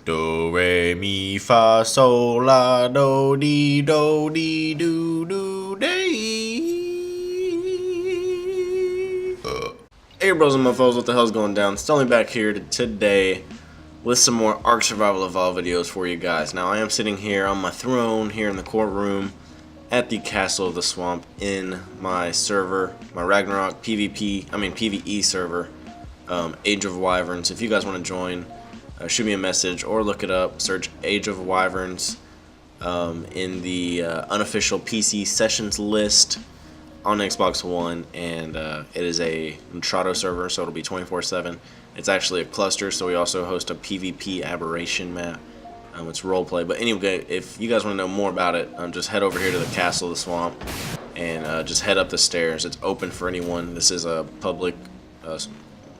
Do, re, mi, fa, sol, la, do, di, do, di, do, do, day. Hey bros and mofos, what the hell's going down? Stelling back here today with some more Ark Survival Evolved videos for you guys. Now I am sitting here on my throne here in the courtroom at the Castle of the Swamp in my server, my Ragnarok PvE server, Age of Wyverns. If you guys want to join, shoot me a message or look it up. Search Age of Wyverns in the unofficial PC sessions list on Xbox One, and it is a Intrado server, so it'll be 24/7. It's actually a cluster, so we also host a PvP aberration map. It's roleplay, but anyway, if you guys want to know more about it, just head over here to the Castle of the Swamp and just head up the stairs. It's open for anyone. This is a public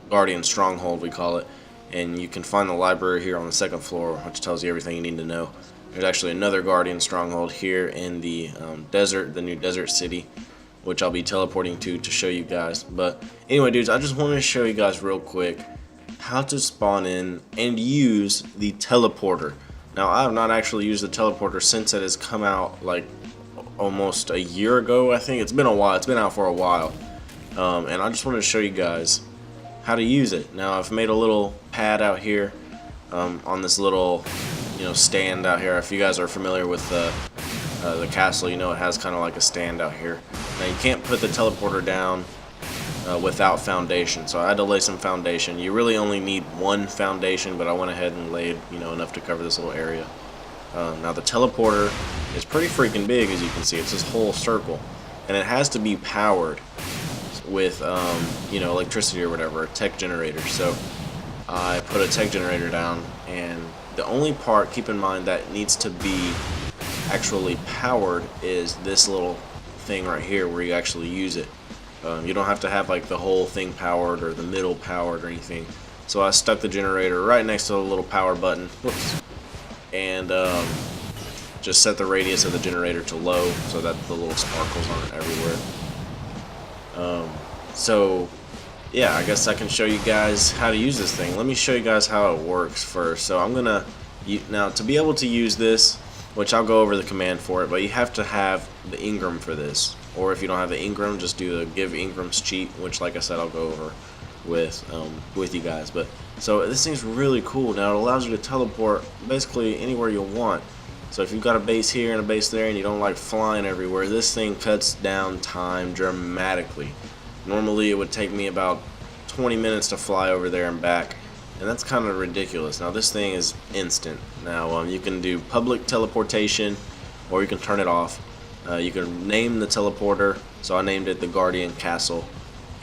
Guardian Stronghold, we call it, and you can find the library here on the second floor, which tells you everything you need to know. There's actually another Guardian Stronghold here in the desert, the new desert city, which I'll be teleporting to show you guys. But anyway, dudes, I just wanted to show you guys real quick how to spawn in and use the teleporter. Now, I have not actually used the teleporter since it has come out like almost a year ago, I think. It's been a while. It's been out for a while. And I just wanted to show you guys how to use it. Now, I've made a little pad out here on this little, stand out here. If you guys are familiar with the castle, it has kind of like a stand out here. Now, you can't put the teleporter down without foundation, so I had to lay some foundation. You really only need one foundation, but I went ahead and laid enough to cover this little area. Now the teleporter is pretty freaking big, as you can see. It's this whole circle, and it has to be powered with electricity or whatever, a Tek generator. So I put a Tek generator down, and the only part, keep in mind, that needs to be actually powered is this little thing right here where you actually use it. You don't have to have like the whole thing powered or the middle powered or anything. So I stuck the generator right next to the little power button. Whoops. And just set the radius of the generator to low so that the little sparkles aren't everywhere. So yeah, I guess I can show you guys how to use this thing. Let me show you guys how it works first. So I'm gonna now, to be able to use this, which I'll go over the command for it, but you have to have the Ingram for this. Or if you don't have the Ingram, just do the give Ingrams cheat, which, like I said, I'll go over with you guys. But so this thing's really cool. Now it allows you to teleport basically anywhere you want. So if you've got a base here and a base there, and you don't like flying everywhere, this thing cuts down time dramatically. Normally it would take me about 20 minutes to fly over there and back, and that's kind of ridiculous. Now this thing is instant. Now you can do public teleportation, or you can turn it off. You can name the teleporter, so I named it the Guardian Castle,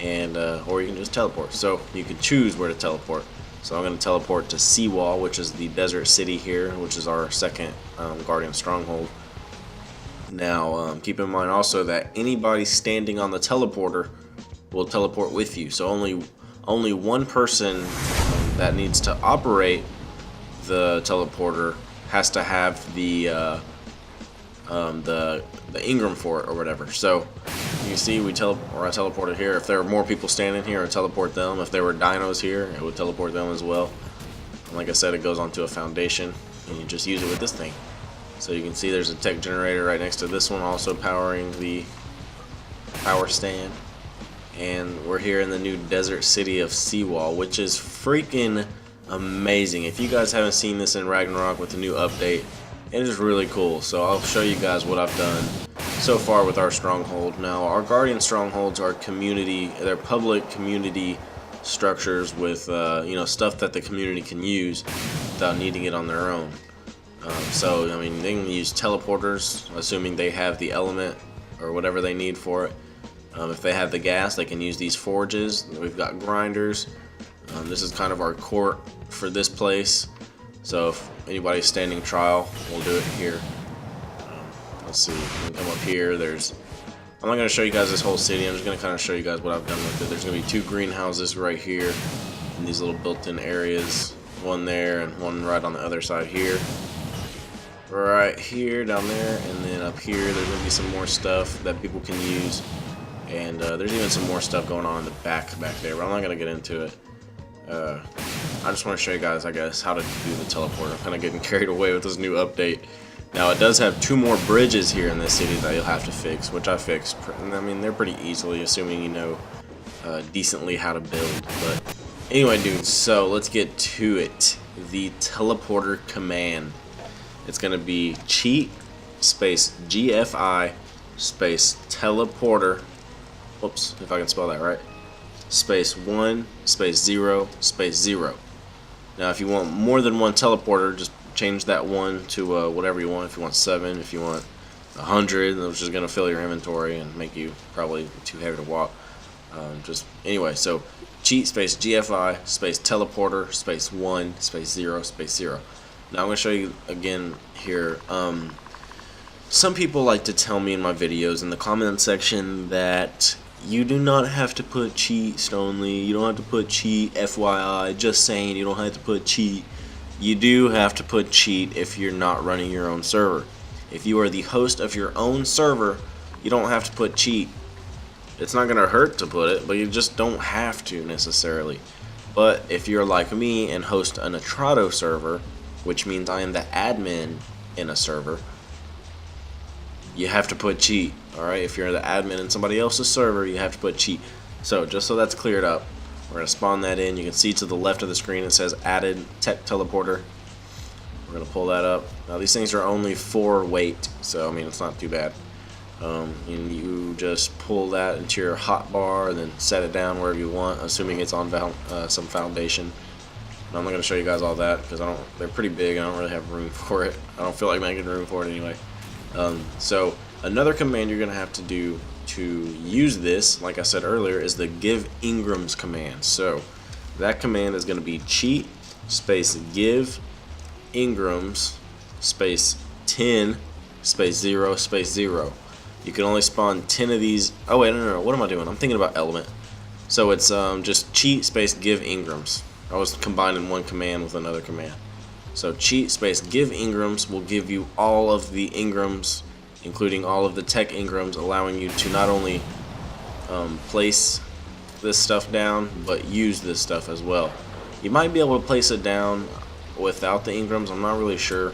and or you can just teleport. So you can choose where to teleport. So I'm going to teleport to Seawall, which is the desert city here, which is our second Guardian Stronghold. Now keep in mind also that anybody standing on the teleporter will teleport with you. So only one person that needs to operate the teleporter has to have the Ingram for it or whatever. So you see, I teleported here. If there were more people standing here, I would teleport them. If there were dinos here, it would teleport them as well. And like I said, it goes onto a foundation, and you just use it with this thing. So you can see there's a Tek generator right next to this one, also powering the power stand. And we're here in the new desert city of Seawall, which is freaking amazing. If you guys haven't seen this in Ragnarok with the new update, it is really cool. So I'll show you guys what I've done so far with our stronghold. Now, our Guardian strongholds are they're public community structures with stuff that the community can use without needing it on their own. So I mean, they can use teleporters, assuming they have the element or whatever they need for it. If they have the gas, they can use these forges. We've got grinders. This is kind of our court for this place. So if anybody's standing trial, we'll do it here. Let's see, we can come up here. I'm not going to show you guys this whole city. I'm just going to kind of show you guys what I've done with it. There's going to be two greenhouses right here in these little built-in areas. One there and one right on the other side here. Right here, down there, and then up here there's going to be some more stuff that people can use. And there's even some more stuff going on in the back there, but I'm not going to get into it. I just want to show you guys, I guess, how to do the teleporter. I'm kind of getting carried away with this new update. Now, it does have 2 more bridges here in this city that you'll have to fix, which I fixed. I mean, they're pretty easily, assuming you know decently how to build. But anyway, dudes, so let's get to it. The teleporter command. It's going to be cheat space GFI space teleporter. Whoops, if I can spell that right. Space 1 space 0 space 0. Now, if you want more than one teleporter, just change that 1 to whatever you want. If you want 7, if you want 100, which is going to fill your inventory and make you probably too heavy to walk. Just anyway, so cheat space GFI space teleporter space 1 space 0 space 0. Now I'm going to show you again here. Some people like to tell me in my videos in the comment section that you do not have to put cheat, Stonely. You don't have to put cheat, FYI. Just saying, you don't have to put cheat. You do have to put cheat if you're not running your own server. If you are the host of your own server, you don't have to put cheat. It's not going to hurt to put it, but you just don't have to necessarily. But if you're like me and host an Atrado server, which means I am the admin in a server, you have to put cheat. Alright, if you're the admin in somebody else's server, you have to put cheat. So just so that's cleared up, we're going to spawn that in. You can see to the left of the screen it says added Tek Teleporter. We're going to pull that up. Now these things are only 4 weight, so I mean it's not too bad. And you just pull that into your hotbar and then set it down wherever you want, assuming it's on some foundation. And I'm not going to show you guys all that because they're pretty big. I don't really have room for it. I don't feel like making room for it anyway. So another command you're going to have to do to use this, like I said earlier, is the give Ingrams command. So that command is going to be cheat space give Ingrams space 10 space 0 space 0. You can only spawn 10 of these. Oh wait, no, what am I doing? I'm thinking about element. So it's just cheat space give Ingrams. I was combining one command with another command. So cheat space give Ingrams will give you all of the Ingrams, including all of the Tek Ingrams, allowing you to not only place this stuff down, but use this stuff as well. You might be able to place it down without the Ingrams, I'm not really sure.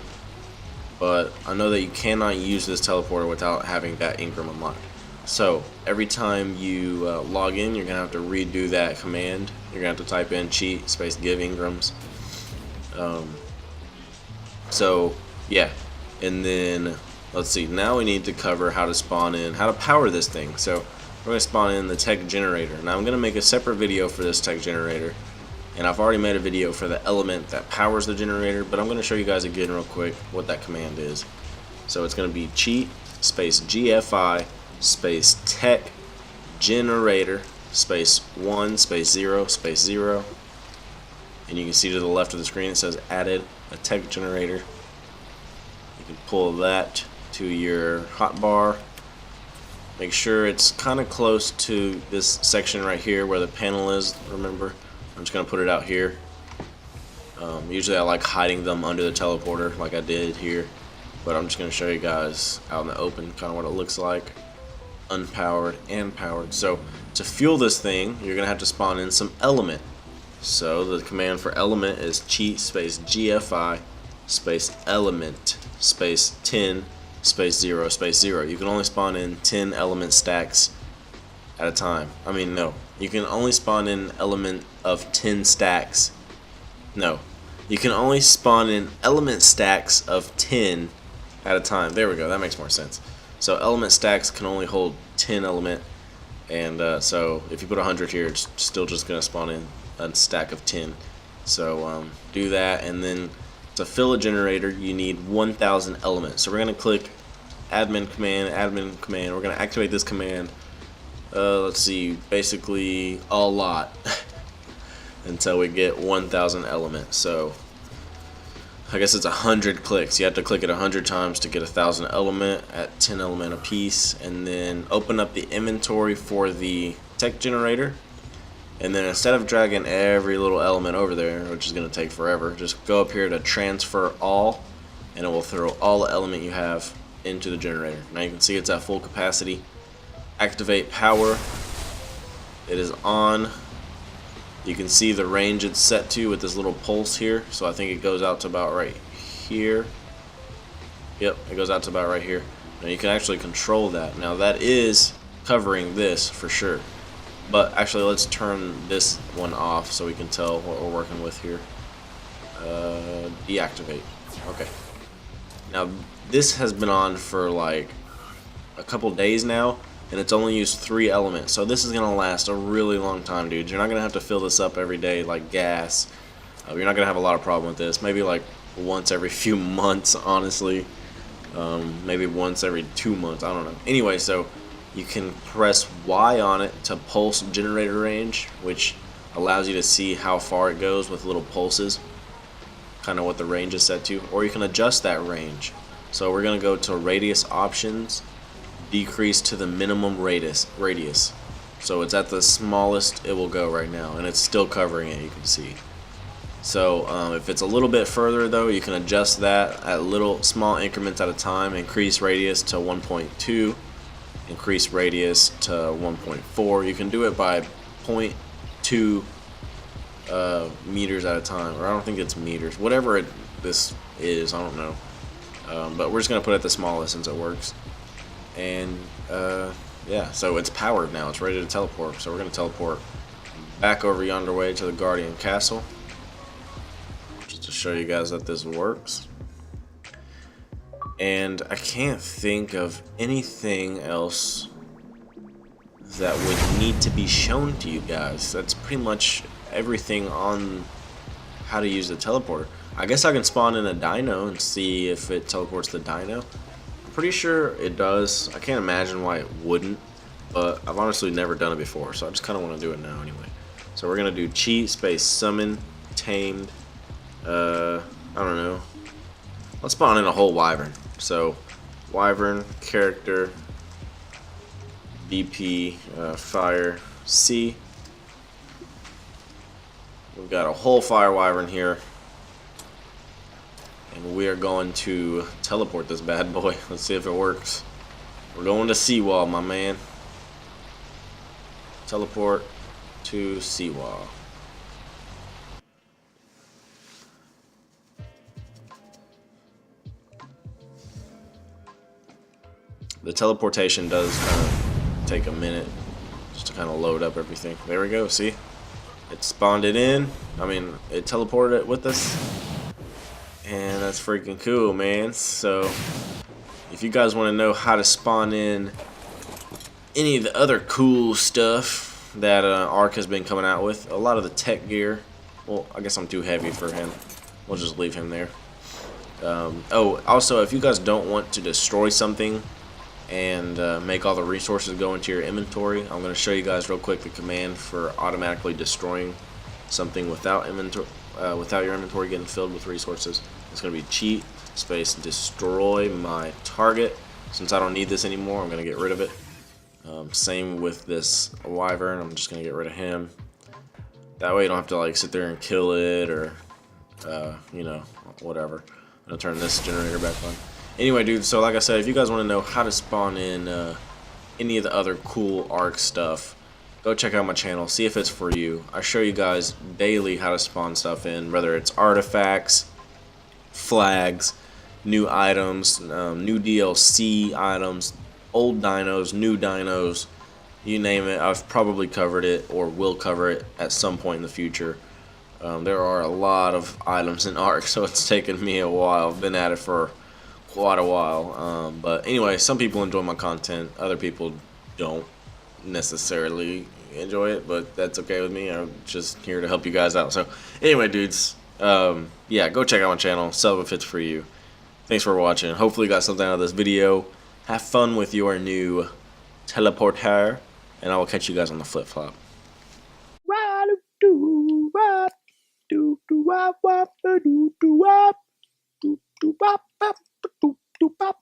But I know that you cannot use this teleporter without having that Ingram unlocked. So every time you log in, you're going to have to redo that command. You're going to have to type in cheat space give Ingrams. So yeah, and then let's see, now we need to cover how to spawn in, how to power this thing. So we're going to spawn in the Tek generator. Now I'm going to make a separate video for this Tek generator, and I've already made a video for the element that powers the generator, but I'm going to show you guys again real quick what that command is. So it's going to be cheat space GFI space Tek generator space 1 space 0 space 0. And you can see to the left of the screen it says added a Tek generator. You can pull that to your hotbar. Make sure it's kind of close to this section right here where the panel is, remember. I'm just going to put it out here. Usually I like hiding them under the teleporter like I did here, but I'm just going to show you guys out in the open kind of what it looks like, unpowered and powered. So to fuel this thing, you're going to have to spawn in some element. So the command for element is cheat space GFI space element space 10 space 0 space 0. You can only spawn in 10 element stacks at a time. I mean, no. You can only spawn in element of 10 stacks. No. You can only spawn in element stacks of 10 at a time. There we go. That makes more sense. So element stacks can only hold 10 element. And so if you put 100 here, it's still just going to spawn in a stack of 10. So do that. And then to fill a generator, you need 1,000 elements. So we're going to click admin command, admin command. We're going to activate this command. Let's see, basically a lot until we get 1,000 elements. So I guess it's 100 clicks. You have to click it 100 times to get 1,000 element at 10 element a piece, and then open up the inventory for the Tek generator. And then instead of dragging every little element over there, which is going to take forever, just go up here to transfer all, and it will throw all the element you have into the generator. Now you can see it's at full capacity. Activate power. It is on. You can see the range it's set to with this little pulse here. So I think it goes out to about right here. Yep, it goes out to about right here. Now you can actually control that. Now that is covering this for sure. But actually, let's turn this one off so we can tell what we're working with here. Deactivate. Okay. Now this has been on for like a couple days now, and it's only used 3 elements, so this is gonna last a really long time, dude. You're not gonna have to fill this up every day like gas. You're not gonna have a lot of problem with this. Maybe like once every few months, honestly. Maybe once every 2 months, I don't know. Anyway, so you can press Y on it to pulse generator range, which allows you to see how far it goes with little pulses, kind of what the range is set to, or you can adjust that range. So we're gonna go to radius options, decrease to the minimum radius. So it's at the smallest it will go right now, and it's still covering it, you can see. So if it's a little bit further though, you can adjust that at little small increments at a time. Increase radius to 1.2, increase radius to 1.4. You can do it by 0.2 meters at a time, or I don't think it's meters, whatever this is, I don't know. But we're just gonna put it at the smallest since it works. And yeah, so it's powered now, it's ready to teleport. So we're gonna teleport back over yonder way to the Guardian Castle, just to show you guys that this works. And I can't think of anything else that would need to be shown to you guys. That's pretty much everything on how to use the teleporter. I guess I can spawn in a dino and see if it teleports the dino. I'm pretty sure it does. I can't imagine why it wouldn't, but I've honestly never done it before, so I just kind of want to do it now anyway. So we're gonna do cheat space summon tamed. I don't know. Let's spawn in a whole wyvern. So wyvern character BP fire C. We've got a whole fire wyvern here, and we are going to teleport this bad boy. Let's see if it works. We're going to Seawall, my man. Teleport to Seawall. The teleportation does kind of take a minute just to kind of load up everything. There we go, see? It spawned it in. I mean, it teleported it with us. And that's freaking cool, man. So, if you guys want to know how to spawn in any of the other cool stuff that Ark has been coming out with, a lot of the tech gear. Well, I guess I'm too heavy for him. We'll just leave him there. Oh, also, if you guys don't want to destroy something and make all the resources go into your inventory, I'm going to show you guys real quick the command for automatically destroying something without your inventory getting filled with resources. It's going to be cheat space destroy my target. Since I don't need this anymore, I'm going to get rid of it. Same with this wyvern. I'm just going to get rid of him. That way you don't have to like sit there and kill it or you know, whatever. I'm going to turn this generator back on. Anyway, dude, so like I said, if you guys want to know how to spawn in any of the other cool Ark stuff, go check out my channel, see if it's for you. I show you guys daily how to spawn stuff in, whether it's artifacts, flags, new items, new DLC items, old dinos, new dinos, you name it. I've probably covered it or will cover it at some point in the future. There are a lot of items in Ark, so it's taken me a while. I've been at it for quite a while. But anyway, some people enjoy my content, other people don't necessarily enjoy it, but that's okay with me. I'm just here to help you guys out. So anyway, dudes, yeah, go check out my channel, sub if it's for you. Thanks for watching. Hopefully you got something out of this video. Have fun with your new teleporter, and I will catch you guys on the flip-flop.